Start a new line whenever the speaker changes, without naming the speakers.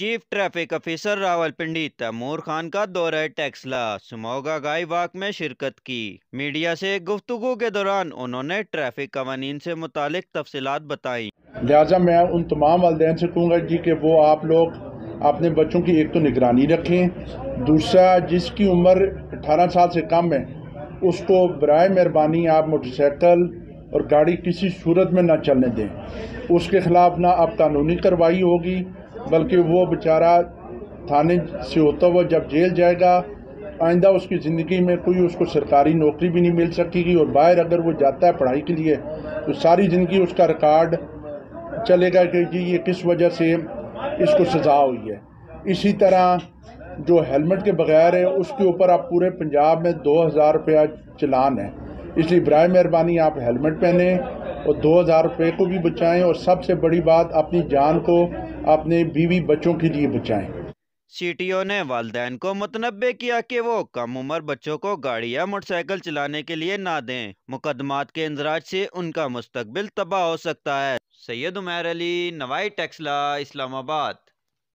Chief traffic officer Rawalpindi Taimur Khan کا دورہ Taxila سموگا گائی walk میں شرکت کی۔ میڈیا سے گفتگو کے دوران انہوں نے ٹریفک قوانین سے متعلق تفصیلات بتائیں۔
لہٰذا میں ان تمام والدین سے کہوں گا کہ وہ آپ لوگ اپنے بچوں کی ایک تو نگرانی رکھیں، دوسرا جس کی عمر 18 سال سے کم ہے اس کو برائے مہربانی آپ موٹر سائیکل اور گاڑی کسی صورت میں نہ چلنے دیں۔ اس کے خلاف نہ اب قانونی کارروائی ہوگی بلکہ وہ بیچارہ تھانے سے ہوتا ہوا جب جیل جائے گا آئندہ اس کی زندگی میں کوئی اس کو سرکاری نوکری بھی نہیں مل سکے گی، اور باہر اگر وہ جاتا ہے پڑھائی کے لیے تو ساری زندگی اس کا ریکارڈ چلے گا کہ جی یہ کس وجہ سے اس کو سزا ہوئی ہے۔ اسی طرح جو ہیلمٹ کے بغیر ہے اس کے اوپر اب پورے پنجاب میں 2000 روپیہ چلان ہے، اس لیے برائے مہربانی آپ ہیلمٹ پہنیں اور 2000 روپے کو بھی بچائیں، اور سب سے بڑی بات اپنی جان کو اپنے بیوی بچوں کے لیے بچائیں۔
سی ٹی او نے والدین کو متنبہ کیا کہ وہ کم عمر بچوں کو گاڑی یا موٹر سائیکل چلانے کے لیے نہ دیں، مقدمات کے اندراج سے ان کا مستقبل تباہ ہو سکتا ہے۔ سید عمیر علی، نوائی ٹیکسلا، اسلام آباد۔